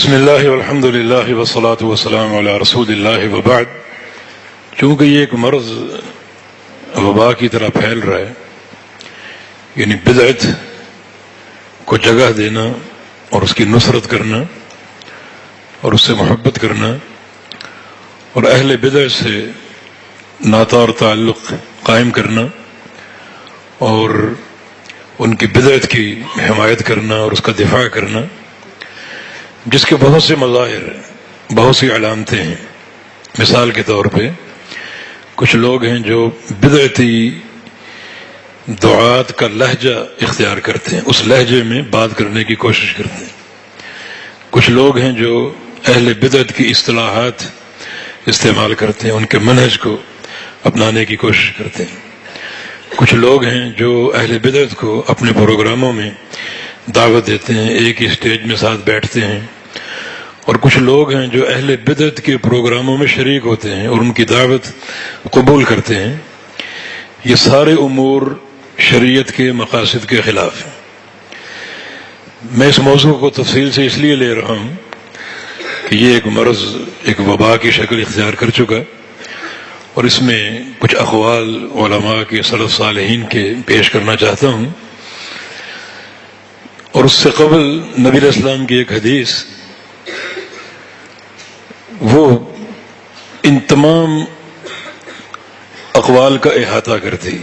بسم اللہ والحمد للہ والصلاة والسلام علی رسول اللہ وبعد۔ چونکہ یہ ایک مرض وبا کی طرح پھیل رہا ہے، یعنی بدعت کو جگہ دینا اور اس کی نصرت کرنا اور اس سے محبت کرنا اور اہل بدعت سے ناتا اور تعلق قائم کرنا اور ان کی بدعت کی حمایت کرنا اور اس کا دفاع کرنا، جس کے بہت سے مظاہر ہیں، بہت سی علامتیں ہیں۔ مثال کے طور پہ کچھ لوگ ہیں جو بدعتی دعات کا لہجہ اختیار کرتے ہیں، اس لہجے میں بات کرنے کی کوشش کرتے ہیں۔ کچھ لوگ ہیں جو اہل بدعت کی اصطلاحات استعمال کرتے ہیں، ان کے منہج کو اپنانے کی کوشش کرتے ہیں۔ کچھ لوگ ہیں جو اہل بدعت کو اپنے پروگراموں میں دعوت دیتے ہیں، ایک ہی اسٹیج میں ساتھ بیٹھتے ہیں، اور کچھ لوگ ہیں جو اہل بدعت کے پروگراموں میں شریک ہوتے ہیں اور ان کی دعوت قبول کرتے ہیں۔ یہ سارے امور شریعت کے مقاصد کے خلاف ہیں۔ میں اس موضوع کو تفصیل سے اس لیے لے رہا ہوں کہ یہ ایک مرض، ایک وبا کی شکل اختیار کر چکا، اور اس میں کچھ اقوال علماء کے، سلف صالحین کے پیش کرنا چاہتا ہوں۔ اور اس سے قبل نبی علیہ السلام کی ایک حدیث، وہ ان تمام اقوال کا احاطہ کرتی۔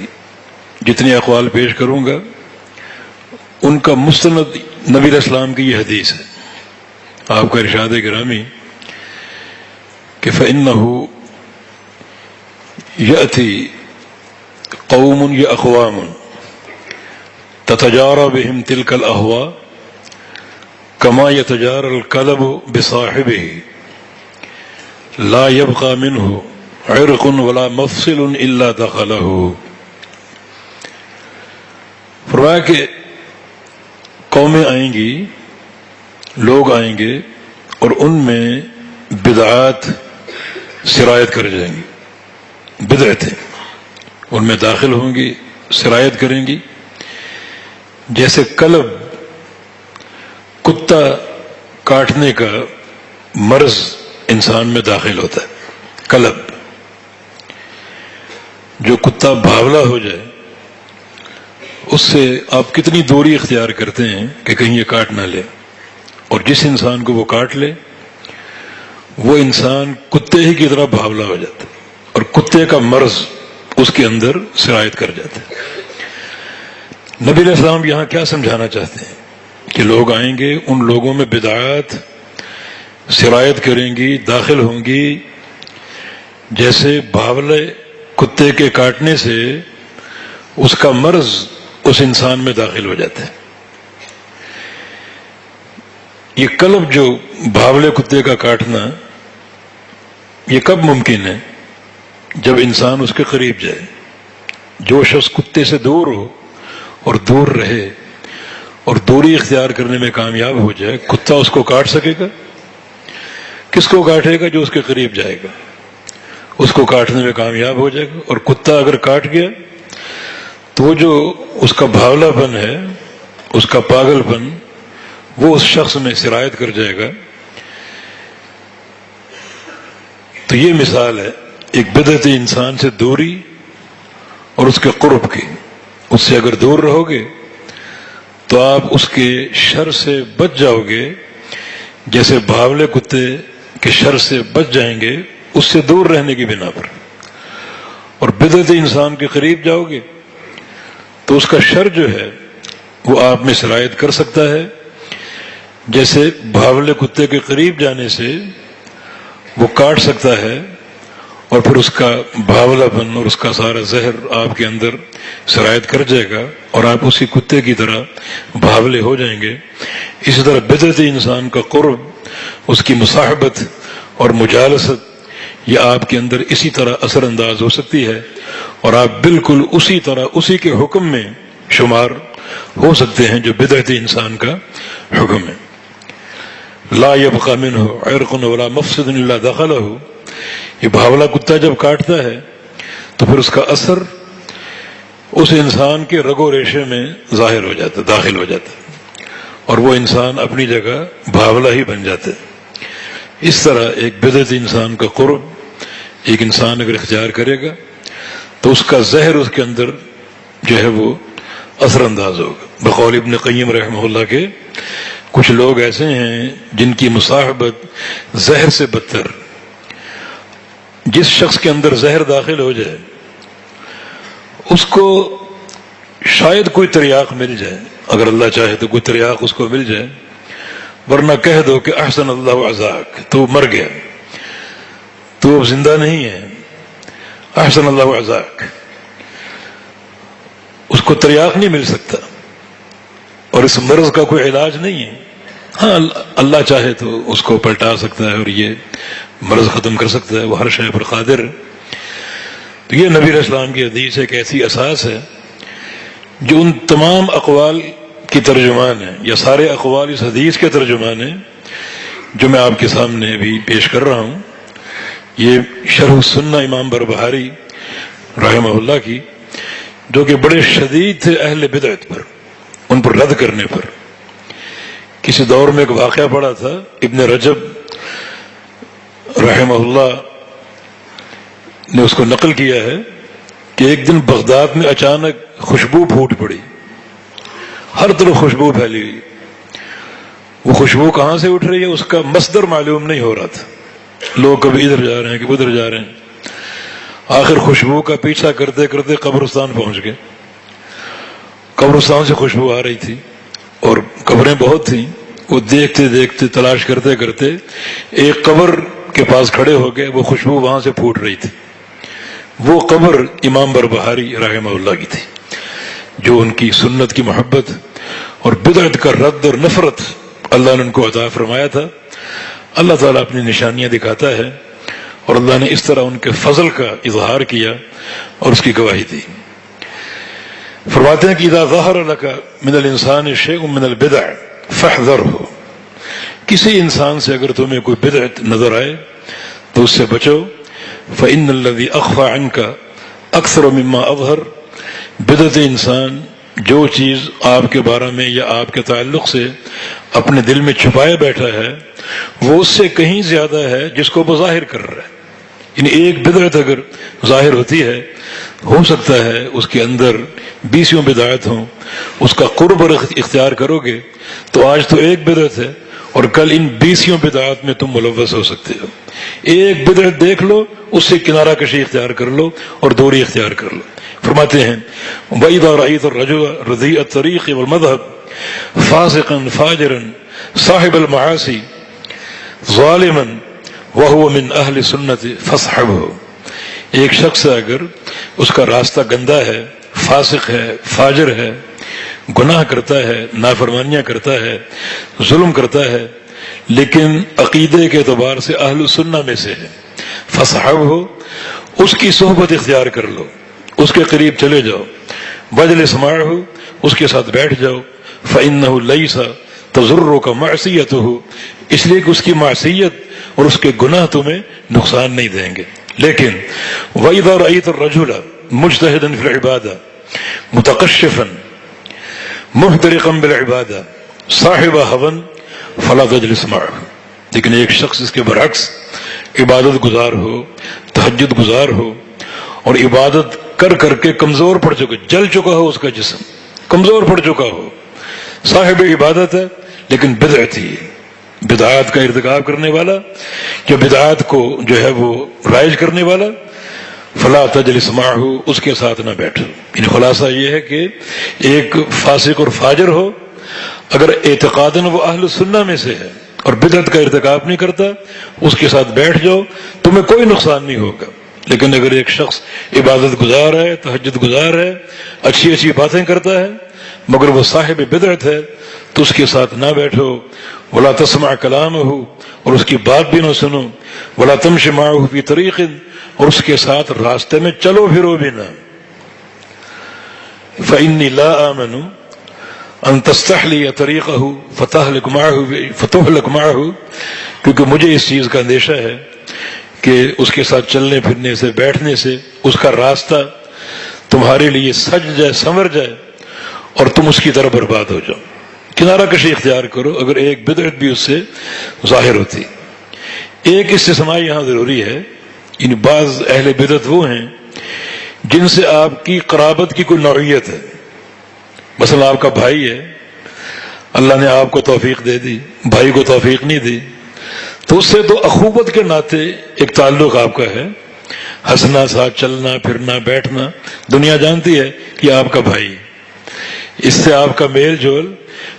جتنے اقوال پیش کروں گا ان کا مستند نبی علیہ السلام کی یہ حدیث ہے۔ آپ کا ارشاد گرامی کہ فَإِنَّهُ يَأْتِي قَوْمٌ يَأْقْوَامٌ تتجارى بهم تلك الأهواء كما يتجارى الكلب بصاحبه لا يبقى منه عرق ولا مفصل إلا دخله۔ فرمایا کہ قومیں آئیں گی، لوگ آئیں گے اور ان میں بدعات سرایت کر جائیں گی، بدعتیں ان میں داخل ہوں گی، سرایت کریں گی، جیسے کلب، کتا کاٹنے کا مرض انسان میں داخل ہوتا ہے۔ کلب، جو کتا بھاولا ہو جائے اس سے آپ کتنی دوری اختیار کرتے ہیں کہ کہیں یہ کاٹ نہ لے، اور جس انسان کو وہ کاٹ لے وہ انسان کتے ہی کی طرح بھاولا ہو جاتا ہے، اور کتے کا مرض اس کے اندر سرایت کر جاتا ہے۔ نبی علیہ السلام یہاں کیا سمجھانا چاہتے ہیں کہ لوگ آئیں گے، ان لوگوں میں بدعات سرایت کریں گی، داخل ہوں گی، جیسے بھاولے کتے کے کاٹنے سے اس کا مرض اس انسان میں داخل ہو جاتا ہے۔ یہ کلب، جو بھاولے کتے کا کاٹنا، یہ کب ممکن ہے؟ جب انسان اس کے قریب جائے۔ جو شخص کتے سے دور ہو اور دور رہے اور دوری اختیار کرنے میں کامیاب ہو جائے، کتا اس کو کاٹ سکے گا؟ کس کو کاٹے گا؟ جو اس کے قریب جائے گا، اس کو کاٹنے میں کامیاب ہو جائے گا۔ اور کتا اگر کاٹ گیا تو وہ جو اس کا بھاولا پن ہے، اس کا پاگل پن، وہ اس شخص میں سرایت کر جائے گا۔ تو یہ مثال ہے ایک بدعتی انسان سے دوری اور اس کے قرب کی۔ اس سے اگر دور رہو گے تو آپ اس کے شر سے بچ جاؤ گے، جیسے بھاولے کتے کے شر سے بچ جائیں گے اس سے دور رہنے کی بنا پر۔ اور بدعتی انسان کے قریب جاؤ گے تو اس کا شر جو ہے وہ آپ میں سرایت کر سکتا ہے، جیسے بھاولے کتے کے قریب جانے سے وہ کاٹ سکتا ہے، اور پھر اس کا بھاولا پن اور اس کا سارا زہر آپ کے اندر سرایت کر جائے گا، اور آپ اسی کتے کی طرح بھاولے ہو جائیں گے۔ اسی طرح بدعتی انسان کا قرب، اس کی مصاحبت اور مجالست، یہ آپ کے اندر اسی طرح اثر انداز ہو سکتی ہے، اور آپ بالکل اسی طرح اسی کے حکم میں شمار ہو سکتے ہیں جو بدعتی انسان کا حکم ہے۔ لا يبقى منه عرق ولا مفصل الا دخله۔ یہ بھاولا کتا جب کاٹتا ہے تو پھر اس کا اثر اس انسان کے رگ و ریشے میں ظاہر ہو جاتا ہے، داخل ہو جاتا ہے، اور وہ انسان اپنی جگہ بھاولا ہی بن جاتا ہے۔ اس طرح ایک بدعت انسان کا قرب ایک انسان اگر اختیار کرے گا تو اس کا زہر اس کے اندر جو ہے وہ اثر انداز ہوگا. بقول ابن قیم رحمہ اللہ کے کچھ لوگ ایسے ہیں جن کی مصاحبت زہر سے بدتر. جس شخص کے اندر زہر داخل ہو جائے اس کو شاید کوئی تریاق مل جائے، اگر اللہ چاہے تو کوئی تریاق اس کو مل جائے، ورنہ کہہ دو کہ احسن اللہ عزاک، تو مر گیا، تو اب زندہ نہیں ہے، احسن اللہ عزاک. اس کو تریاق نہیں مل سکتا اور اس مرض کا کوئی علاج نہیں ہے. ہاں اللہ چاہے تو اس کو پلٹا سکتا ہے اور یہ مرض ختم کر سکتا ہے، وہ ہر شے پر قادر ہے. تو یہ نبی علیہ السلام کی حدیث ایک ایسی اساس ہے جو ان تمام اقوال کی ترجمان ہے، یا سارے اقوال اس حدیث کے ترجمان ہیں جو میں آپ کے سامنے ابھی پیش کر رہا ہوں. یہ شرح السنہ امام بربہاری رحمہ اللہ کی، جو کہ بڑے شدید تھے اہل بدعت پر، ان پر رد کرنے پر. کسی دور میں ایک واقعہ پڑا تھا، ابن رجب رحمہ اللہ نے اس کو نقل کیا ہے کہ ایک دن بغداد میں اچانک خوشبو پھوٹ پڑی، ہر طرف خوشبو پھیلی ہوئی. وہ خوشبو کہاں سے اٹھ رہی ہے اس کا مصدر معلوم نہیں ہو رہا تھا. لوگ کبھی ادھر جا رہے ہیں کبھی ادھر جا رہے ہیں. آخر خوشبو کا پیچھا کرتے کرتے قبرستان پہنچ گئے. قبرستان سے خوشبو آ رہی تھی اور قبریں بہت تھیں. وہ دیکھتے دیکھتے تلاش کرتے کرتے ایک قبر کے پاس کھڑے ہو گئے. وہ خوشبو وہاں سے پھوٹ رہی تھی. وہ قبر امام بربہاری رحمہ اللہ کی تھی، جو ان کی سنت کی محبت اور بدعت کا رد اور نفرت اللہ نے ان کو عطا فرمایا تھا. اللہ تعالیٰ اپنی نشانیاں دکھاتا ہے اور اللہ نے اس طرح ان کے فضل کا اظہار کیا اور اس کی گواہی دی. فرماتے ہیں کہ اذا ظہر لک من الانسان شیء من البدع فاحذرہ، کسی انسان سے اگر تمہیں کوئی بدعت نظر آئے تو اس سے بچو. فإن الذي أخفى عنك أكثر مما أظهر، بدعت انسان جو چیز آپ کے بارے میں یا آپ کے تعلق سے اپنے دل میں چھپائے بیٹھا ہے وہ اس سے کہیں زیادہ ہے جس کو وہ ظاہر کر رہا ہے. یعنی ایک بدعت اگر ظاہر ہوتی ہے، ہو سکتا ہے اس کے اندر 20 بدعات ہوں. اس کا قرب اختیار کرو گے تو آج تو ایک بدعت ہے اور کل ان 20 بدعات میں تم ملوث ہو سکتے ہو. ایک بدعت دیکھ لو، اس سے کنارہ کشی اختیار کر لو اور دوری اختیار کر لو. فرماتے ہیں وَإِذَا رَأَيْتَ الرَّجُلَ رَضِيءَ الطَّرِيقِ وَالْمَذْهَبِ فَاسِقًا فَاجِرًا صَاحِبَ الْمَعَاصِي ظَالِمًا وَهُوَ مِنْ أَهْلِ السُّنَّةِ فَاصْحَبْهُ، ایک شخص اگر اس کا راستہ گندا ہے، فاسق ہے، فاجر ہے، گناہ کرتا ہے، نافرمانیاں کرتا ہے، ظلم کرتا ہے، لیکن عقیدے کے اعتبار سے اہل السنہ میں سے ہے، فَاصْحَبْهُ، اس کی صحبت اختیار کر لو، اس کے قریب چلے جاؤ. وَاجْلِسْ مَعَهُ، اس کے ساتھ بیٹھ جاؤ. فَإِنَّهُ لَيْسَ تَضُرُّكَ مَعْصِيَتُهُ، اس لیے کہ اس کی معصیت اور اس کے گناہ تمہیں نقصان نہیں دیں گے. لیکن وَإِذَا رَأَيْتَ الرَّجُلَ مُجْتَهِدًا فِي الْعِبَادَةِ مُتَقَشِّفًا مُحْتَرِقًا بِالْعِبَادَةِ صَاحِبَ هَوًى فَلَا تَجْلِسْ مَعَهُ، لیکن ایک شخص اس کے برعکس عبادت گزار ہو، تہجد گزار ہو اور عبادت کر کر کے کمزور پڑ چکا، جل چکا ہو، اس کا جسم کمزور پڑ چکا ہو، صاحب عبادت ہے لیکن بدعت ہی، بدعات کا ارتکاب کرنے والا یا بدعات کو جو ہے وہ رائج کرنے والا، فلا تجلس معہ، اس کے ساتھ نہ بیٹھو. یعنی خلاصہ یہ ہے کہ ایک فاسق اور فاجر ہو، اگر اعتقاداً وہ اہل سنہ میں سے ہے اور بدعت کا ارتکاب نہیں کرتا، اس کے ساتھ بیٹھ جاؤ، تمہیں کوئی نقصان نہیں ہوگا. لیکن اگر ایک شخص عبادت گزار ہے، تہجد گزار ہے، اچھی اچھی باتیں کرتا ہے، مگر وہ صاحب بدعت ہے تو اس کے ساتھ نہ بیٹھو. ولا تسمع کلامہ، اور اس کی بات بھی نہ سنو. ولا تمشی معہ فی طریق، اور اس کے ساتھ راستے میں چلو پھرو بھی نہ. فإنی لا آمن ان تستحلی طریقہ فتہلک معہ، کیونکہ مجھے اس چیز کا اندیشہ ہے کہ اس کے ساتھ چلنے پھرنے سے، بیٹھنے سے اس کا راستہ تمہارے لیے سج جائے، سنور جائے اور تم اس کی طرف برباد ہو جاؤ. کنارہ کشی اختیار کرو اگر ایک بدعت بھی اس سے ظاہر ہوتی. ایک استثناء یہاں ضروری ہے، یعنی بعض اہل بدعت وہ ہیں جن سے آپ کی قرابت کی کوئی نوعیت ہے. مثلا آپ کا بھائی ہے، اللہ نے آپ کو توفیق دے دی، بھائی کو توفیق نہیں دی، تو اس سے تو اخوت کے ناطے ایک تعلق آپ کا ہے، ہنسنا، ساتھ چلنا پھرنا بیٹھنا، دنیا جانتی ہے کہ آپ کا بھائی، اس سے آپ کا میل جول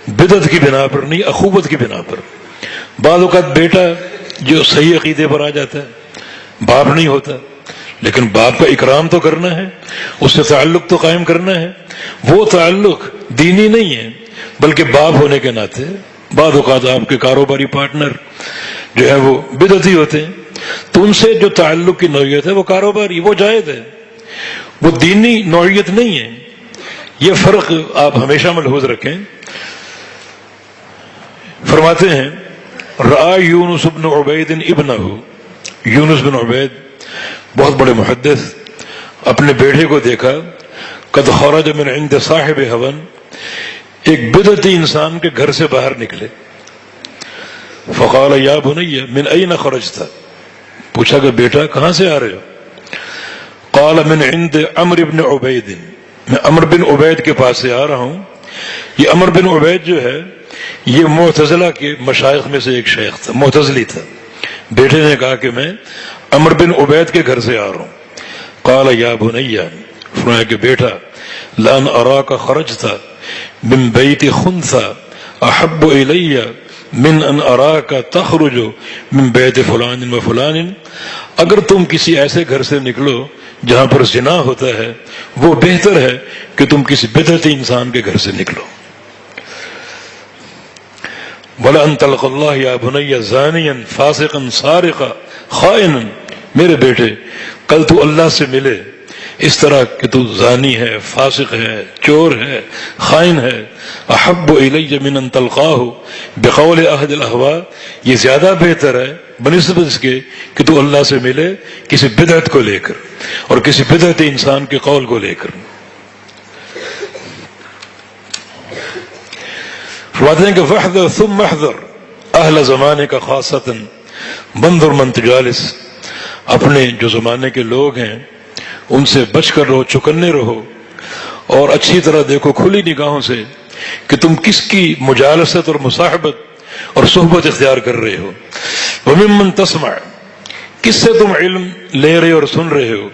بدعت کی بنا پر نہیں، اخوت کی بنا پر. بعض اوقات بیٹا جو صحیح عقیدے پر آ جاتا ہے، باپ نہیں ہوتا، لیکن باپ کا اکرام تو کرنا ہے، اس سے تعلق تو قائم کرنا ہے. وہ تعلق دینی نہیں ہے بلکہ باپ ہونے کے ناطے. بعض اوقات آپ کے کاروباری پارٹنر جو ہے وہ بدعتی ہوتے ہیں، تو ان سے جو تعلق کی نوعیت ہے وہ کاروباری، وہ جائز ہے، وہ دینی نوعیت نہیں ہے. یہ فرق آپ ہمیشہ ملحوظ رکھیں. فرماتے ہیں رآ یونس بن عبید ابنہ، یونس بن عبید بہت بڑے محدث، اپنے بیٹے کو دیکھا، قد خرج من عند صاحب هوى، ایک بدعتی انسان کے گھر سے باہر نکلے. فقال یا بنی من این خرجت، پوچھا کہ بیٹا کہاں سے آ رہے ہو؟ قال من عند عمرو بن عبید، میں عمرو بن عبید کے پاس سے آ رہا ہوں. یہ عمرو بن عبید جو ہے یہ معتزلہ کے مشائخ میں سے ایک شیخ تھا، معتزلی تھا. بیٹے نے کہا کہ میں عمرو بن عبید کے گھر سے آ رہا ہوں. قال یا بنی، فرمایا کہ بیٹا لان اراک خرجت من بیت خنثی احب الی من ان اراک تخرج من بیت فلان و فلان، اگر تم کسی ایسے گھر سے نکلو جہاں پر زنا ہوتا ہے وہ بہتر ہے کہ تم کسی بدعتی انسان کے گھر سے نکلو. وَلَأَن تَلْقَ اللَّهَ يَا بُنَيَّ زَانِيًا فَاسِقًا سَارِقًا خَائِنًا، میرے بیٹے کل تو اللہ سے ملے اس طرح کہ تو زانی ہے، فاسق ہے، چور ہے، خائن ہے. احب الی من ان تلقاہ بقول احد الاہواء، یہ زیادہ بہتر ہے بنسبت اس کے کہ تو اللہ سے ملے کسی بدعت کو لے کر اور کسی بدعتی انسان کے قول کو لے کر. فرماتے ہیں کہ فاحذر ثم احذر اہل زمانے کا خاصتاً منظر من تجالس، اپنے جو زمانے کے لوگ ہیں ان سے بچ کر رہو، چکنے رہو، اور اچھی طرح دیکھو کھلی نگاہوں سے کہ تم کس کی مجالست اور مصاحبت اور صحبت اختیار کر رہے ہو. وممن تسمع، کس سے تم علم لے رہے ہو اور سن رہے ہو.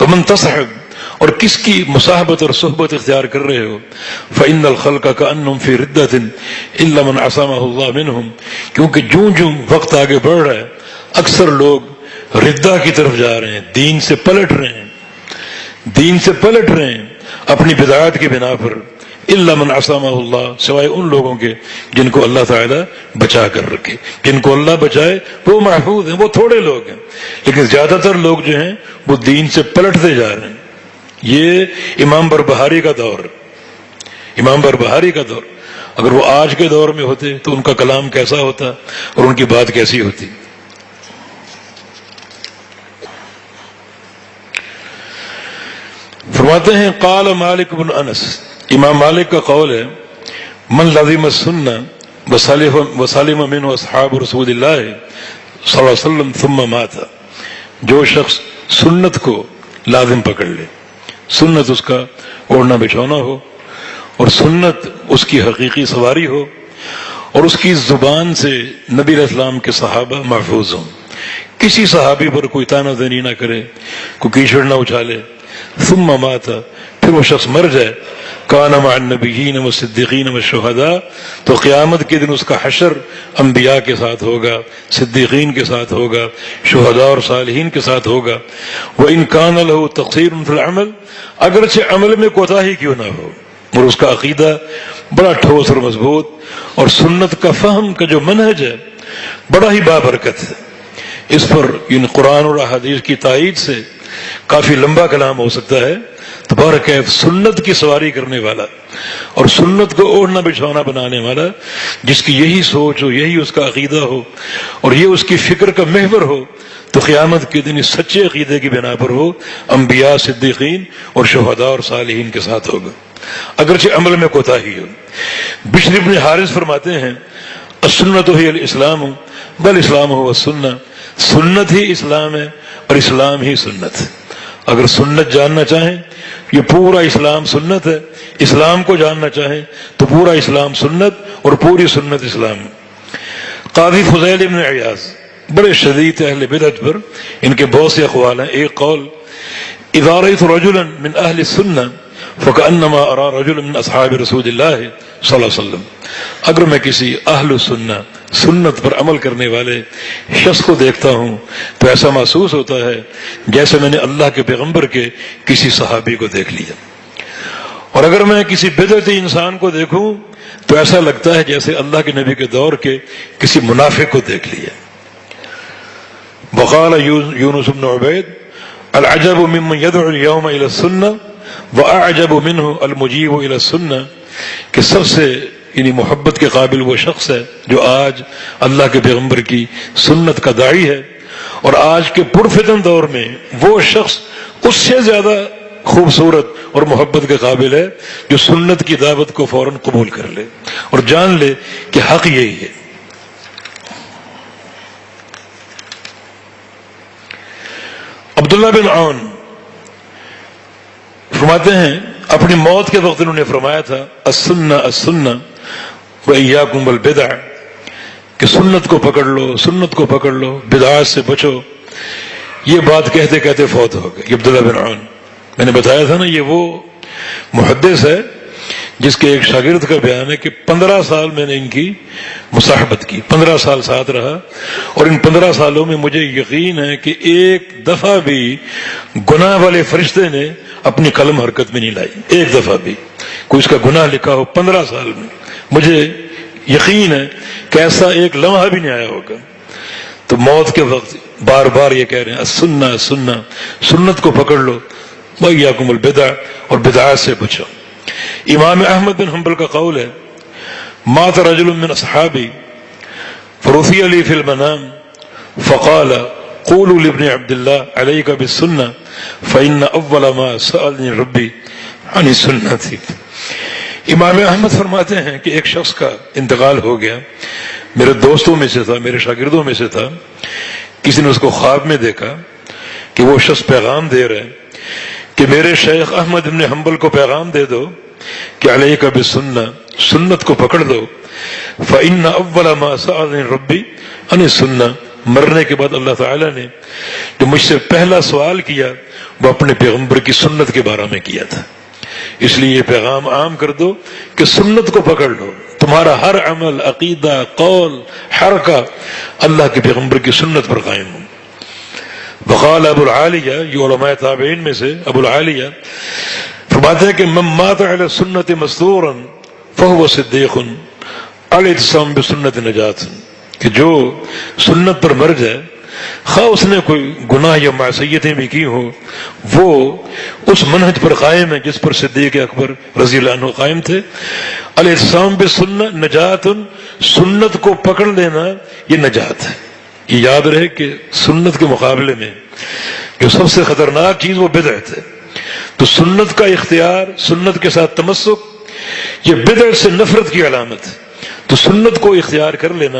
ومن تصحب، اور کس کی مصاحبت اور صحبت اختیار کر رہے ہو. فإن الخلق كأنهم في ردة إلا من عصمه الله منهم، کیونکہ جوں وقت آگے بڑھ رہا ہے اکثر لوگ ردہ کی طرف جا رہے ہیں، دین سے پلٹ رہے ہیں، دین سے پلٹ رہے ہیں اپنی بدعات کی بنا پر. الا من عصمہ اللہ، سوائے ان لوگوں کے جن کو اللہ تعالیٰ بچا کر رکھے. جن کو اللہ بچائے وہ محفوظ ہیں، وہ تھوڑے لوگ ہیں، لیکن زیادہ تر لوگ جو ہیں وہ دین سے پلٹتے جا رہے ہیں. یہ امام بربہاری کا دور، امام بربہاری کا دور. اگر وہ آج کے دور میں ہوتے تو ان کا کلام کیسا ہوتا اور ان کی بات کیسی ہوتی. فرماتے ہیں قال مالک بن انس، امام مالک کا قول ہے من لزم السنہ وسلم منہ اصحاب رسول اللہ صلی اللہ علیہ وسلم ثم مات، جو شخص سنت کو لازم پکڑ لے، سنت اس کا اوڑھنا بچھونا ہو اور سنت اس کی حقیقی سواری ہو اور اس کی زبان سے نبی علیہ السلام کے صحابہ محفوظ ہوں، کسی صحابی پر کوئی طعنہ زنی نہ کرے، کوئی کیچڑ نہ اچھالے. ثم مات، پھر وہ شخص مر جائے، کان مع النبیین والصدیقین والشہداء، تو قیامت کے دن اس کا حشر انبیاء کے ساتھ ہوگا، صدیقین کے ساتھ ہوگا، شہداء اور صالحین کے ساتھ ہوگا. وَإِن كَانَ لَهُ تَقْصِيرٌ فِي الْعَمَلِ، اگرچہ عمل میں کوتاہی کیوں نہ ہو، اور اس کا عقیدہ بڑا ٹھوس اور مضبوط اور سنت کا فہم کا جو منہج ہے بڑا ہی بابرکت ہے. اس پر ان قرآن اور احادیث کی تائید سے کافی لمبا کلام ہو سکتا ہے. تبارک ہے سنت کی سواری کرنے والا اور سنت کو اوڑھنا بچھونا بنانے والا، جس کی یہی سوچ ہو، یہی اس کا عقیدہ ہو اور یہ اس کی فکر کا محور ہو، تو قیامت کے دن اس سچے عقیدے کی بنا پر ہو انبیاء، صدیقین اور شہداء اور صالحین کے ساتھ ہوگا، اگرچہ عمل میں کوتاہی ہو. بشر بن حارث فرماتے ہیں السنت ہی الاسلام بل اسلام ہو السنہ، سنت ہی اسلام ہے اور اسلام ہی سنت ہے۔ اگر سنت جاننا چاہیں یہ پورا اسلام سنت ہے، اسلام کو جاننا چاہیں تو پورا اسلام سنت اور پوری سنت اسلام ہے۔ قاضی فضیل بن عیاض بڑے شدید اہل بدعت پر ان کے بہت سے اقوال ہیں۔ ایک قول، اذا رأيت رجلا من اہل السنہ فکأنما ارى رجلا من اصحاب رسول اللہ صلی اللہ علیہ وسلم، اگر میں کسی اہل السنہ سنت پر عمل کرنے والے شخص کو دیکھتا ہوں تو ایسا محسوس ہوتا ہے جیسے میں نے اللہ کے پیغمبر کے کسی صحابی کو دیکھ لیا، اور اگر میں کسی بدعتی انسان کو دیکھوں تو ایسا لگتا ہے جیسے اللہ کے نبی کے دور کے کسی منافق کو دیکھ لیا۔ وقال یونس بن عبید العجب ممن يدعو اليوم الى السنہ واعجب منه المجیب الى السنہ، کہ سب سے یعنی محبت کے قابل وہ شخص ہے جو آج اللہ کے پیغمبر کی سنت کا داعی ہے، اور آج کے پرفتن دور میں وہ شخص اس سے زیادہ خوبصورت اور محبت کے قابل ہے جو سنت کی دعوت کو فوراً قبول کر لے اور جان لے کہ حق یہی ہے۔ عبداللہ بن عون فرماتے ہیں اپنی موت کے وقت انہوں نے فرمایا تھا السنہ السنہ وإیاکم والبدع، کہ سنت کو پکڑ لو، سنت کو پکڑ لو، بدعات سے بچو۔ یہ بات کہتے کہتے فوت ہو گئے۔ عبداللہ بن عون، میں نے بتایا تھا نا، یہ وہ محدث ہے جس کے ایک شاگرد کا بیان ہے کہ 15 سال میں نے ان کی مصاحبت کی، 15 سال ساتھ رہا، اور ان 15 سالوں میں مجھے یقین ہے کہ ایک دفعہ بھی گناہ والے فرشتے نے اپنی قلم حرکت میں نہیں لائی، ایک دفعہ بھی کوئی اس کا گناہ لکھا ہو 15 سال میں، مجھے یقین ہے کہ ایسا ایک لمحہ بھی نہیں آیا ہوگا۔ تو موت کے وقت بار بار یہ کہہ رہے ہیں السنہ السنہ، سنت کو پکڑ لو، وإیاکم البدع، اور بدعات سے بچو۔ امام احمد بن حنبل کا قول ہے مات رجل من اصحابی فرثی لی فی المنام فقال قولوا لابن عبد اللہ علیک بالسنہ فإن اول ما سألنی ربی عن السنة۔ امام احمد فرماتے ہیں کہ ایک شخص کا انتقال ہو گیا، میرے دوستوں میں سے تھا، میرے شاگردوں میں سے تھا، کسی نے اس کو خواب میں دیکھا کہ وہ شخص پیغام دے رہے ہیں کہ میرے شیخ احمد بن حنبل کو پیغام دے دو کہ علیک بالسنہ، سنت کو پکڑ دو، فإن اول ما سألنی ربی عن السنہ، مرنے کے بعد اللہ تعالیٰ نے جو مجھ سے پہلا سوال کیا وہ اپنے پیغمبر کی سنت کے بارے میں کیا تھا۔ اس لیے یہ پیغام عام کر دو کہ سنت کو پکڑ لو، تمہارا ہر عمل، عقیدہ، قول، حرکہ اللہ کے پیغمبر کی سنت پر قائم ہو۔ وقال ابو العالیہ، یہ علماء تابعین میں سے ابو العالیہ فرماتے ہیں کہ من مات علی السنت مستورا فهو صدیق الاعتصام بسنت نجات، کہ جو سنت پر مر جائے، خواہ اس نے کوئی گناہ یا معصیتیں بھی کی ہوں، وہ اس منہج پر قائم ہے جس پر صدیق اکبر رضی اللہ عنہ قائم تھے۔ الاعتصام بسنت نجات، سنت کو پکڑ لینا یہ نجات ہے۔ یہ یاد رہے کہ سنت کے مقابلے میں جو سب سے خطرناک چیز وہ بدعت ہے، تو سنت کا اختیار، سنت کے ساتھ تمسک، یہ بدعت سے نفرت کی علامت ہے۔ تو سنت کو اختیار کر لینا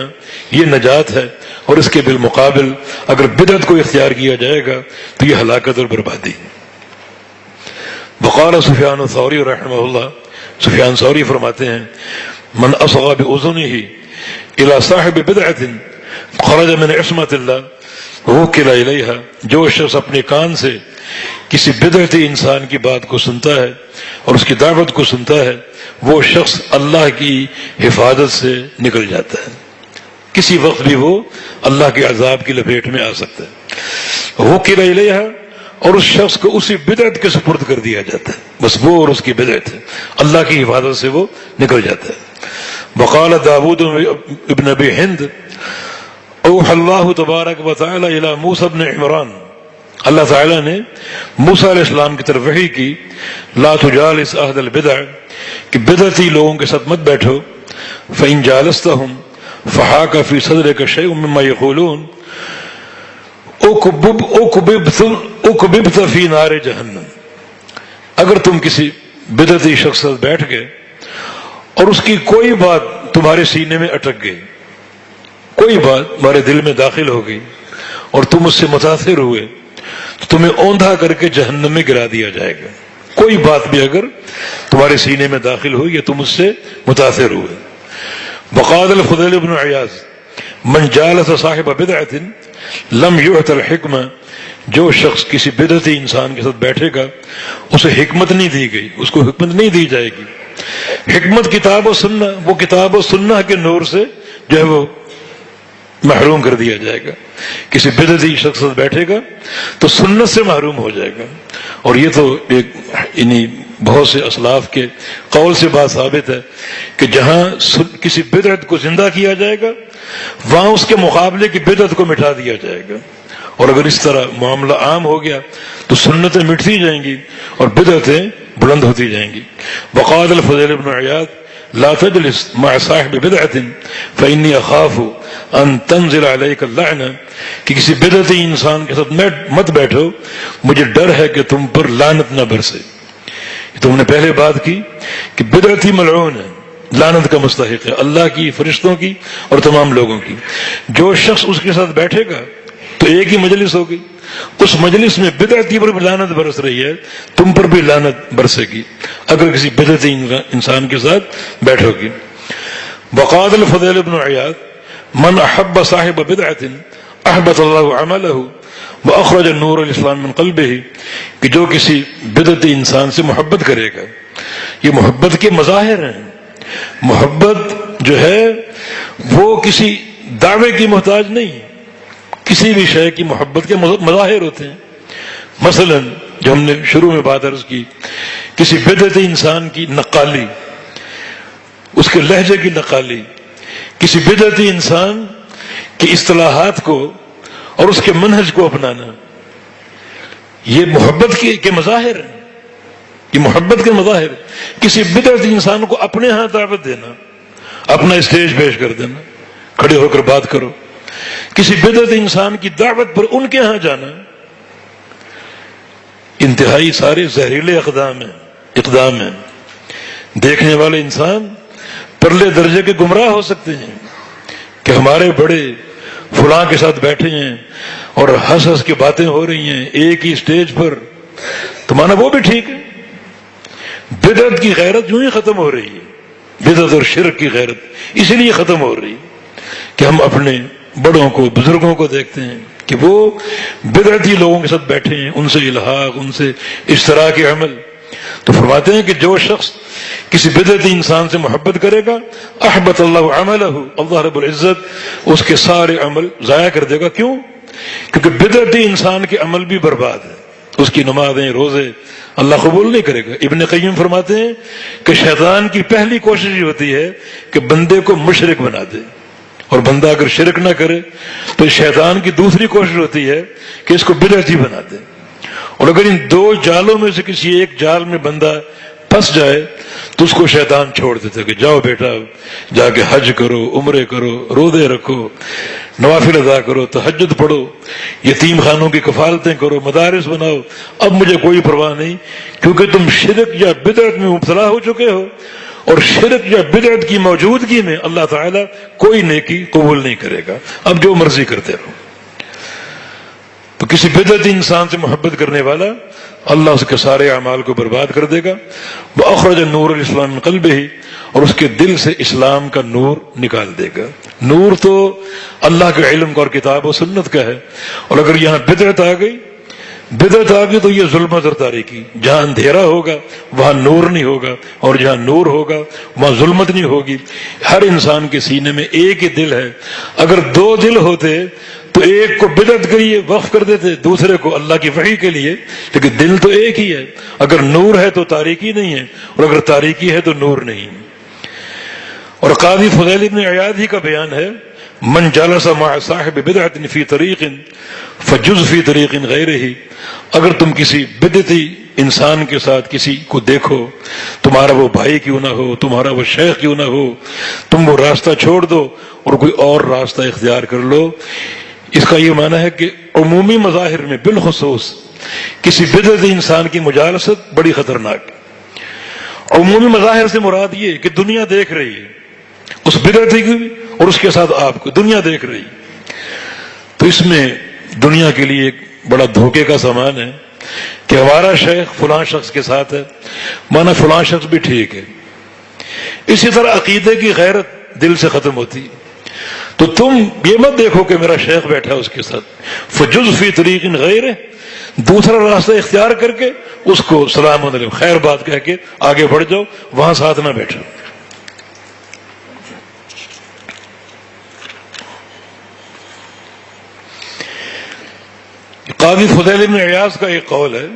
یہ نجات ہے، اور اس کے بالمقابل اگر بدعت کو اختیار کیا جائے گا تو یہ ہلاکت اور بربادی۔ وقال سفیان الثوری رحمہ اللہ، سفیان ثوری فرماتے ہیں من اصغى بأذنه الى صاحب بدعت خرج من عصمت اللہ وکل الیہا، جو شخص اپنے کان سے کسی بدعتی انسان کی بات کو سنتا ہے اور اس کی دعوت کو سنتا ہے، وہ شخص اللہ کی حفاظت سے نکل جاتا ہے، کسی وقت بھی وہ اللہ کے عذاب کی لپیٹ میں آ سکتا ہے۔ وکل الیہا، اور اس شخص کو اسی بدعت کے سپرد کر دیا جاتا ہے، بس وہ اور اس کی بدعت ہے، اللہ کی حفاظت سے وہ نکل جاتا ہے۔ وقال داود ابن ابی ہند اوحى اللہ تبارک و تعالی الی موسیٰ بن عمران، اللہ تعالیٰ نے موسیٰ علیہ السلام کی طرف وحی کی لا تجالس اہل البدع، کہ بدعتی لوگوں کے ساتھ مت بیٹھو، فإن جالستهم فحاك في صدرك شيء مما يقولون اکببت فی نار جہنم، اگر تم کسی بدعتی شخص سے بیٹھ گئے اور اس کی کوئی بات تمہارے سینے میں اٹک گئی، کوئی بات تمہارے دل میں داخل ہو گئی، اور تم اس سے متاثر ہوئے تو تمہیں اوندھا کر کے جہنم میں گرا دیا جائے گا. کوئی بات بھی اگر تمہارے سینے میں داخل ہوئی یا تم اس سے متاثر ہوئے. وقال الفضیل بن عیاض من جالس صاحب بدعۃ لم یعط الحکمہ، جو شخص کسی بدعتی انسان کے ساتھ بیٹھے گا اسے حکمت نہیں دی گئی، اس کو حکمت نہیں دی جائے گی. حکمت کتاب و سنہ، وہ کتاب و سنہ کے نور سے جو ہے وہ محروم کر دیا جائے گا. کسی بدعتی شخص بیٹھے گا تو سنت سے محروم ہو جائے گا. اور یہ تو ایک بہت سے اسلاف کے قول سے بات ثابت ہے کہ جہاں کسی بدعت کو زندہ کیا جائے گا وہاں اس کے مقابلے کی بدعت کو مٹا دیا جائے گا. اور اگر اس طرح معاملہ عام ہو گیا تو سنتیں مٹتی جائیں گی اور بدعتیں بلند ہوتی جائیں گی. وقال الفضیل بن عیاض لا تجلس مع صاحب بدعۃ فإنی اخاف ان تنزل علیک اللعنہ، کہ کسی بدعتی انسان کے ساتھ مت بیٹھو، مجھے ڈر ہے کہ تم پر لعنت نہ برسے. تم نے پہلے بات کی کہ بدعتی ملعون ہے، لعنت کا مستحق ہے، اللہ کی، فرشتوں کی اور تمام لوگوں کی. جو شخص اس کے ساتھ بیٹھے گا تو ایک ہی مجلس ہوگی، اس مجلس میں بدعتی پر بھی لعنت برس رہی ہے، تم پر بھی لعنت برسے گی اگر کسی بدعتی انسان کے ساتھ بیٹھو گی. وقال الفضیل بن عیاض من احب صاحب بدعۃ احبط اللہ عملہ واخرج نور الاسلام من قلبہ، کہ جو کسی بدعتی انسان سے محبت کرے گا. یہ محبت کے مظاہر ہیں. محبت جو ہے وہ کسی دعوے کی محتاج نہیں، کسی بھی شے کی محبت کے مظاہر ہوتے ہیں. مثلا جو ہم نے شروع میں بات عرض کی، کسی بدعتی انسان کی نقالی، اس کے لہجے کی نقالی، کسی بدعتی انسان کی اصطلاحات کو اور اس کے منہج کو اپنانا، یہ محبت کے مظاہر ہیں. یہ محبت کے مظاہر. کسی بدعتی انسان کو اپنے ہاں دعوت دینا، اپنا اسٹیج پیش کر دینا، کھڑے ہو کر بات کرو. کسی بدعتی انسان کی دعوت پر ان کے ہاں جانا، انتہائی سارے زہریلے اقدام ہیں. دیکھنے والے انسان پرلے درجے کے گمراہ ہو سکتے ہیں کہ ہمارے بڑے فلاں کے ساتھ بیٹھے ہیں اور ہنس ہنس کے باتیں ہو رہی ہیں ایک ہی اسٹیج پر، تو مانا وہ بھی ٹھیک ہے. بدعت کی غیرت یوں ہی ختم ہو رہی ہے. بدعت اور شرک کی غیرت اسی لیے ختم ہو رہی ہے کہ ہم اپنے بڑوں کو، بزرگوں کو دیکھتے ہیں کہ وہ بدعتی لوگوں کے ساتھ بیٹھے ہیں، ان سے الحاق، ان سے اشتراک عمل. تو فرماتے ہیں کہ جو شخص کسی بدعتی انسان سے محبت کرے گا احبط اللہ عملہ، اللہ رب العزت اس کے سارے عمل ضائع کر دے گا. کیوں؟ کیونکہ بدعتی انسان کے عمل بھی برباد ہے. اس کی نمازیں، روزے اللہ قبول نہیں کرے گا. ابن قیم فرماتے ہیں کہ شیطان کی پہلی کوشش یہ ہوتی ہے کہ بندے کو مشرک بنا دے، اور بندہ اگر شرک نہ کرے تو شیطان کی دوسری کوشش ہوتی ہے کہ اس کو بدعتی بنا دے. اور اگر ان دو جالوں میں سے کسی ایک جال میں بندہ پھنس جائے تو اس کو شیطان چھوڑ دیتا کہ جاؤ بیٹا، جا کے حج کرو، عمرے کرو، روزے رکھو، نوافل ادا کرو، تہجد پڑھو، یتیم خانوں کی کفالتیں کرو، مدارس بناؤ، اب مجھے کوئی پرواہ نہیں، کیونکہ تم شرک یا بدعت میں مبتلا ہو چکے ہو، اور شرک یا بدعت کی موجودگی میں اللہ تعالیٰ کوئی نیکی قبول نہیں کرے گا. اب جو مرضی کرتے رہو. تو کسی بدعتی انسان سے محبت کرنے والا اللہ اس کے سارے اعمال کو برباد کر دے گا. وَأَخْرَجَ النُّورَ الْإِسْلَامِ مِنْ قَلْبِهِ، اور اس کے دل سے اسلام کا نور نکال دے گا. نور تو اللہ کے علم کا اور کتاب و سنت کا ہے. اور اگر یہاں بدعت آ گئی تو یہ ظلمت اور تاریکی. جہاں اندھیرا ہوگا وہاں نور نہیں ہوگا، اور جہاں نور ہوگا وہاں ظلمت نہیں ہوگی. ہر انسان کے سینے میں ایک ہی دل ہے. اگر دو دل ہوتے تو ایک کو بدعت کے لیے وقف کر دیتے، دوسرے کو اللہ کی وحی کے لیے، لیکن دل تو ایک ہی ہے. اگر نور ہے تو تاریکی نہیں ہے، اور اگر تاریکی ہے تو نور نہیں. اور قاضی فضیل بن عیاض ہی کا بیان ہے من جلس مع صاحب بدعت فی طریق فجز فی طریق غیرہ، اگر تم کسی بدعتی انسان کے ساتھ کسی کو دیکھو، تمہارا وہ بھائی کیوں نہ ہو، تمہارا وہ شیخ کیوں نہ ہو، تم وہ راستہ چھوڑ دو اور کوئی اور راستہ اختیار کر لو. اس کا یہ معنی ہے کہ عمومی مظاہر میں بالخصوص کسی بدعتی انسان کی مجالست بڑی خطرناک. عمومی مظاہر سے مراد یہ کہ دنیا دیکھ رہی ہے اس بدعتی کی اور اس کے ساتھ آپ کو دنیا دیکھ رہی. تو اس میں دنیا کے لیے ایک بڑا دھوکے کا سامان ہے کہ ہمارا شیخ فلاں شخص کے ساتھ ہے، مانا فلاں شخص بھی ٹھیک ہے۔ اسی طرح عقیدے کی غیرت دل سے ختم ہوتی۔ تو تم یہ مت دیکھو کہ میرا شیخ بیٹھا ہے اس کے ساتھ، فجز فی طریق غیر، دوسرا راستہ اختیار کر کے اس کو سلام علیکم خیر بات کہہ کے آگے بڑھ جاؤ، وہاں ساتھ نہ بیٹھو۔ قاضی فضیل بن عیاض کا ایک قول ہے،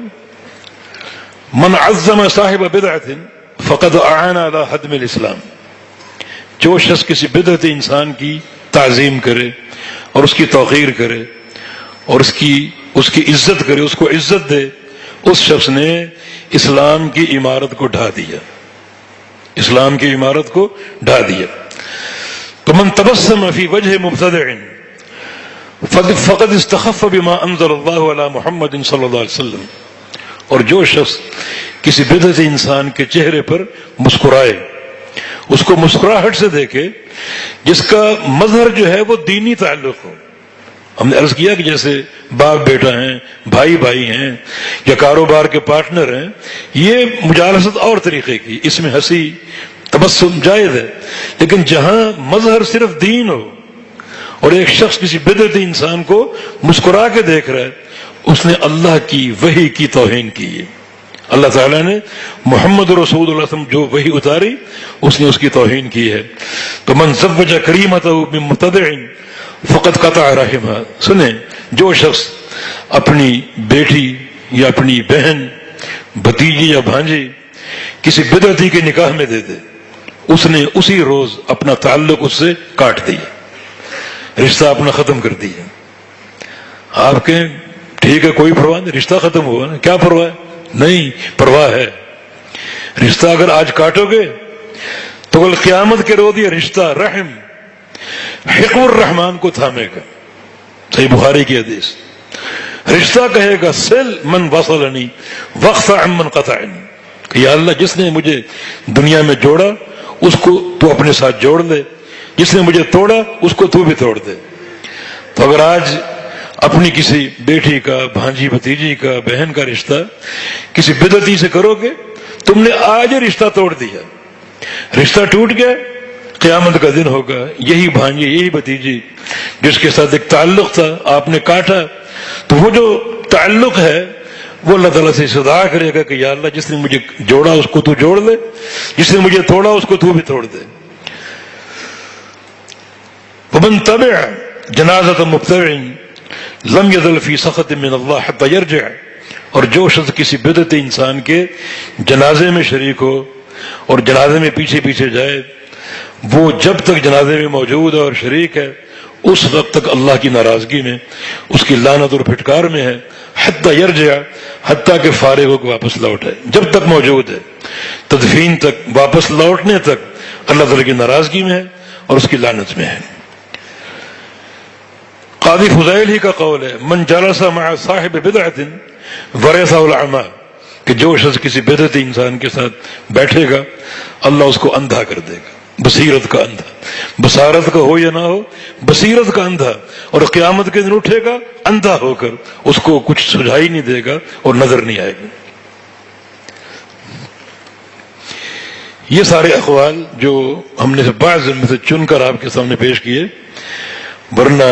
من عظم صاحب بدعت فقد اعان علی ہدم الاسلام، جو شخص کسی بدعت انسان کی تعظیم کرے اور اس کی توقیر کرے اور اس کی عزت کرے، اس کو عزت دے، اس شخص نے اسلام کی عمارت کو ڈھا دیا، اسلام کی عمارت کو ڈھا دیا۔ تو من تبسم فی وجہ مبتدع فقد استخف بما انزل اللہ علی محمد صلی اللہ علیہ وسلم، اور جو شخص کسی بدعت انسان کے چہرے پر مسکرائے، اس کو مسکراہٹ سے دیکھے جس کا مظہر جو ہے وہ دینی تعلق ہو۔ ہم نے عرض کیا کہ جیسے باپ بیٹا ہیں، بھائی بھائی ہیں، یا کاروبار کے پارٹنر ہیں، یہ مجالست اور طریقے کی، اس میں ہنسی تبسم جائز ہے، لیکن جہاں مظہر صرف دین ہو اور ایک شخص کسی بدعتی انسان کو مسکرا کے دیکھ رہا ہے، اس نے اللہ کی وحی کی توہین کی ہے۔ اللہ تعالیٰ نے محمد رسول اللہ صلی اللہ علیہ وسلم جو وحی اتاری اس نے اس کی توہین کی ہے۔ تو من زوج کریمتہ من مبتدع فقد قطع رحمہ، سنیں، جو شخص اپنی بیٹی یا اپنی بہن، بھتیجی یا بھانجی کسی بدعتی کے نکاح میں دے دے، اس نے اسی روز اپنا تعلق اس سے کاٹ دیا، رشتہ اپنا ختم کر دیا۔ آپ کہیں ٹھیک ہے کوئی پرواہ نہیں، رشتہ ختم ہوا نا، کیا پرواہ ہے؟ نہیں، پرواہ ہے۔ رشتہ اگر آج کاٹو گے تو کل قیامت کے روز یہ رشتہ رحم حقم الرحمان کو تھامے گا۔ صحیح بخاری کی حدیث، رشتہ کہے گا سل من وصلنی واقطع من قطعنی، کہ یا اللہ جس نے مجھے دنیا میں جوڑا اس کو تو اپنے ساتھ جوڑ دے، جس نے مجھے توڑا اس کو تو بھی توڑ دے۔ تو اگر آج اپنی کسی بیٹی کا، بھانجی بھتیجی کا، بہن کا رشتہ کسی بدعتی سے کرو گے، تم نے آج ہی رشتہ توڑ دیا، رشتہ ٹوٹ گیا، قیامت کا دن ہوگا، یہی بھانجی یہی بھتیجی جس کے ساتھ ایک تعلق تھا آپ نے کاٹا، تو وہ جو تعلق ہے وہ اللہ تعالیٰ سے استدعا کرے گا کہ یا اللہ جس نے مجھے جوڑا اس کو تو جوڑ دے، جس نے مجھے توڑا اس کو تو بھی توڑ دے۔ ومن تبع جنازۃ مبتدع لم یزل فی سخط من اللہ حتی یرجع، اور جو شخص کسی بدعت انسان کے جنازے میں شریک ہو اور جنازے میں پیچھے پیچھے جائے، وہ جب تک جنازے میں موجود ہے اور شریک ہے اس وقت تک اللہ کی ناراضگی میں، اس کی لعنت اور پھٹکار میں ہے، حتی یرجع، حتیٰ کہ فارغ ہو کے واپس لوٹ ہے، جب تک موجود ہے، تدفین تک، واپس لوٹنے تک اللہ تعالیٰ کی ناراضگی میں ہے اور اس کی لعنت میں ہے۔ قاضی فضیل ہی کا قول ہے، من جلس مع صاحب بدعت ورثہ العمی، کہ جو شخص کسی بدعتی انسان کے ساتھ بیٹھے گا اللہ اس کو اندھا کر دے گا، بصیرت کا اندھا، بصارت کا ہو یا نہ ہو، بصیرت کا اندھا، اور قیامت کے دن اٹھے گا اندھا ہو کر، اس کو کچھ سجھائی نہیں دے گا اور نظر نہیں آئے گا۔ یہ سارے اقوال جو ہم نے بعض میں سے چن کر آپ کے سامنے پیش کیے، ورنہ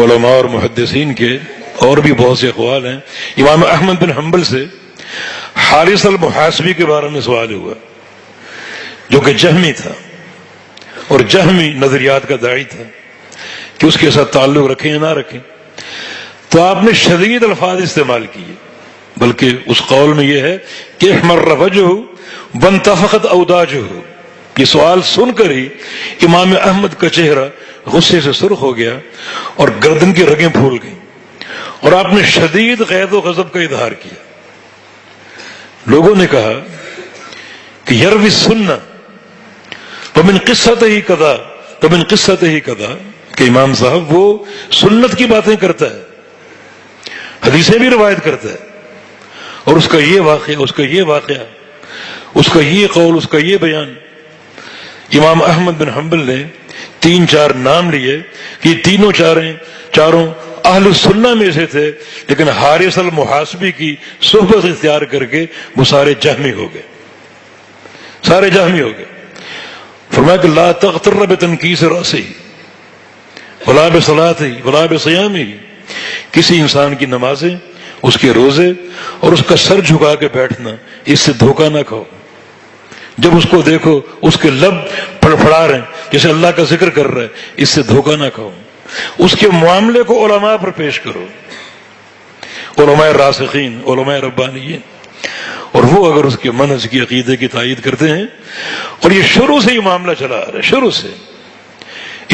علماء اور محدثین کے اور بھی بہت سے اقوال ہیں۔ امام احمد بن حنبل سے حارث المحاسبی کے بارے میں سوال ہوا، جو کہ جہمی تھا، اور جہمی نظریات کا داعی تھا کہ اس کے ساتھ تعلق رکھیں یا نہ رکھیں، تو آپ نے شدید الفاظ استعمال کیے، بلکہ اس قول میں یہ ہے کہ احمر وجہہ وانتفخت اوداجہ، یہ سوال سن کر ہی امام احمد کا چہرہ غصے سے سرخ ہو گیا اور گردن کی رگیں پھول گئیں، اور آپ نے شدید غیظ و غضب کا اظہار کیا۔ لوگوں نے کہا کہ یروی السنہ ومن قصتہ ہی کذا ومن قصتہ ہی کذا، کہ امام صاحب وہ سنت کی باتیں کرتا ہے، حدیثیں بھی روایت کرتا ہے، اور اس کا یہ واقعہ، اس کا یہ واقعہ، اس کا یہ قول، اس کا یہ بیان۔ امام احمد بن حنبل نے 3-4 نام لیے کہ یہ تینوں چاروں اہل السنہ میں سے تھے، لیکن حارث المحاسبی کی صحبت اختیار کر کے وہ سارے جہمی ہو گئے، سارے جہمی ہو گئے۔ فرمایا کہ لا تغتر بتنکیس رأسہ ولا بصلاتہ ولا بصیامہ، کسی انسان کی نمازیں، اس کے روزے اور اس کا سر جھکا کے بیٹھنا، اس سے دھوکہ نہ کھاؤ۔ جب اس کو دیکھو اس کے لب پھڑپھڑا رہے ہیں جیسے اللہ کا ذکر کر رہا ہے، اس سے دھوکہ نہ کھاؤ۔ اس کے معاملے کو علماء پر پیش کرو، علماء راسخین، علماء ربانیین، اور وہ اگر اس کے منہج کی عقیدے کی تائید کرتے ہیں، اور یہ شروع سے یہ معاملہ چلا آ رہا ہے، شروع سے۔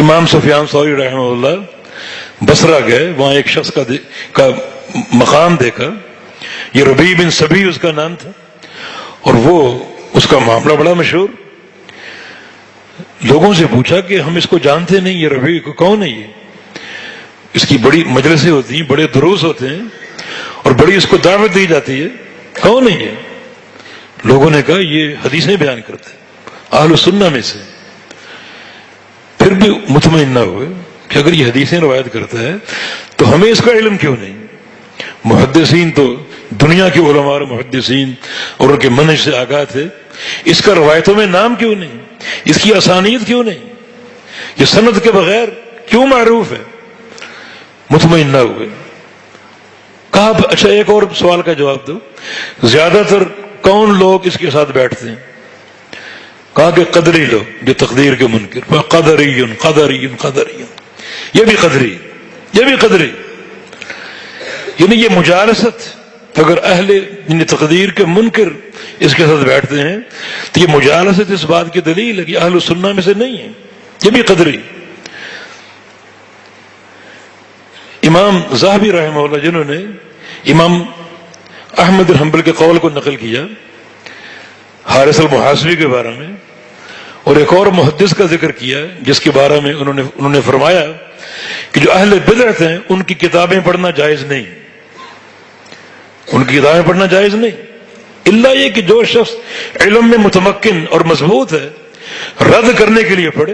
امام سفیان ثوری رحمہ اللہ بصرہ گئے، وہاں ایک شخص کا مقام دیکھا، یہ ربیع بن سبی اس کا نام تھا، اور وہ اس کا معاملہ بڑا مشہور۔ لوگوں سے پوچھا کہ ہم اس کو جانتے نہیں، یہ ربیع کو کون ہے؟ یہ اس کی بڑی مجلسیں ہوتی ہیں، بڑے دروس ہوتے ہیں، اور بڑی اس کو دعوت دی جاتی ہے، کون ہے یہ؟ لوگوں نے کہا یہ حدیثیں بیان کرتے ہیں، اہل السنہ میں سے۔ پھر بھی مطمئن نہ ہوئے کہ اگر یہ حدیثیں روایت کرتا ہے تو ہمیں اس کا علم کیوں نہیں؟ محدثین تو دنیا کے علماء اور محدثین اور ان کے منہج سے آگاہ تھے، اس کا روایتوں میں نام کیوں نہیں؟ اس کی اسانید کیوں نہیں؟ یہ سند کے بغیر کیوں معروف ہے؟ مطمئن نہ ہوئے۔ کہا اچھا ایک اور سوال کا جواب دو، زیادہ تر کون لوگ اس کے ساتھ بیٹھتے ہیں؟ کہا کہ قدری لوگ جو تقدیر کے منکر، قدری قدری قدری، یہ بھی قدری، یہ بھی قدری، یعنی یہ مجالست، اگر اہل یعنی تقدیر کے منکر اس کے ساتھ بیٹھتے ہیں تو یہ مجالست اس بات کی دلیل ہے کہ اہل السنہ میں سے نہیں ہے، یہ بھی قدری۔ امام ذہبی رحمہ اللہ جنہوں نے امام احمد بن حنبل کے قول کو نقل کیا حارث المحاسبی کے بارے میں، اور ایک اور محدث کا ذکر کیا جس کے بارے میں انہوں نے فرمایا کہ جو اہل بدعت ہیں ان کی کتابیں پڑھنا جائز نہیں، ان کی کتابیں پڑھنا جائز نہیں، الا یہ کہ جو شخص علم میں متمکن اور مضبوط ہے رد کرنے کے لیے پڑھے،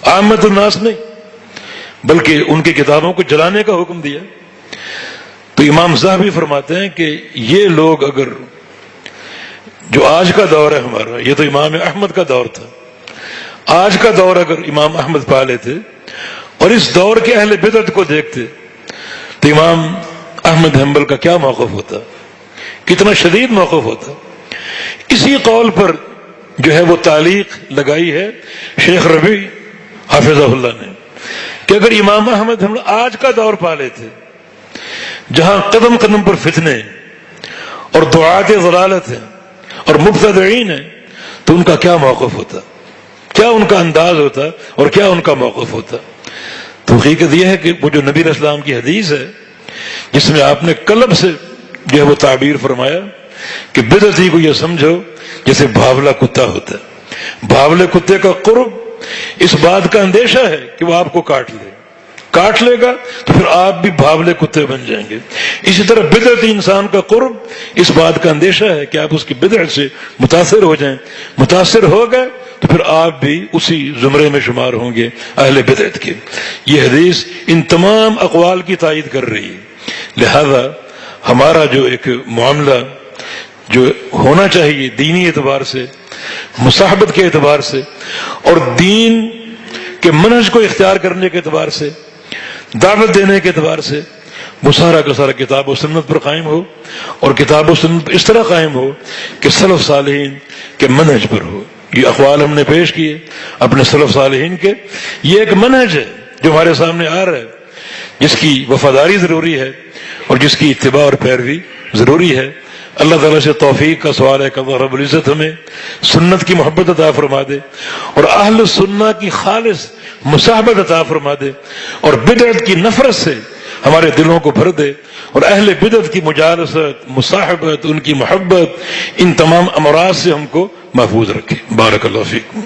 عامت الناس نہیں، بلکہ ان کی کتابوں کو جلانے کا حکم دیا۔ تو امام ذہبی فرماتے ہیں کہ یہ لوگ اگر جو آج کا دور ہے ہمارا، یہ تو امام احمد کا دور تھا، آج کا دور اگر امام احمد پا لیتے اور اس دور کے اہل بدعت کو دیکھتے تو امام احمد حنبل کا کیا موقف ہوتا، کتنا شدید موقف ہوتا۔ اسی قول پر جو ہے وہ تعلیق لگائی ہے شیخ ربیع حافظہ اللہ نے کہ اگر امام احمد حنبل آج کا دور پا لیتے جہاں قدم قدم پر فتنے اور دعات ضلالت ہیں اور مبتدعین ہیں تو ان کا کیا موقف ہوتا، کیا ان کا انداز ہوتا اور کیا ان کا موقف ہوتا۔ تو حقیقت یہ ہے کہ وہ جو نبی علیہ السلام کی حدیث ہے جس میں آپ نے قلب سے جو ہے وہ تعبیر فرمایا کہ بدعتی کو یہ سمجھو جیسے بھاولا کتا ہوتا ہے، بھاولے کتے کا قرب اس بات کا اندیشہ ہے کہ وہ آپ کو کاٹ لے گا تو پھر آپ بھی بھاولے کتے بن جائیں گے۔ اسی طرح بدعتی انسان کا قرب اس بات کا اندیشہ ہے کہ آپ اس کی بدعت سے متاثر ہو جائیں، متاثر ہو گئے تو پھر آپ بھی اسی زمرے میں شمار ہوں گے اہل بدعت کے۔ یہ حدیث ان تمام اقوال کی تائید کر رہی ہے۔ لہذا ہمارا جو ایک معاملہ جو ہونا چاہیے دینی اعتبار سے، مصاحبت کے اعتبار سے اور دین کے منہج کو اختیار کرنے کے اعتبار سے، دعوت دینے کے اعتبار سے، وہ سارا کا سارا کتاب و سنت پر قائم ہو، اور کتاب و سنت اس طرح قائم ہو کہ سلف صالحین کے منہج پر ہو۔ یہ اقوال ہم نے پیش کیے اپنے سلف صالحین کے، یہ ایک منہج ہے جو ہمارے سامنے آ رہا ہے، جس کی وفاداری ضروری ہے اور جس کی اتباع اور پیروی ضروری ہے۔ اللہ تعالیٰ سے توفیق کا سوال ہے کہ اللہ رب العزت ہمیں سنت کی محبت عطا فرما دے اور اہل سنہ کی خالص مصاحبت عطا فرما دے، اور بدعت کی نفرت سے ہمارے دلوں کو بھر دے، اور اہل بدعت کی مجالست، مصاحبت، ان کی محبت، ان تمام امراض سے ہم کو محفوظ رکھے۔ بارک اللہ فیکم۔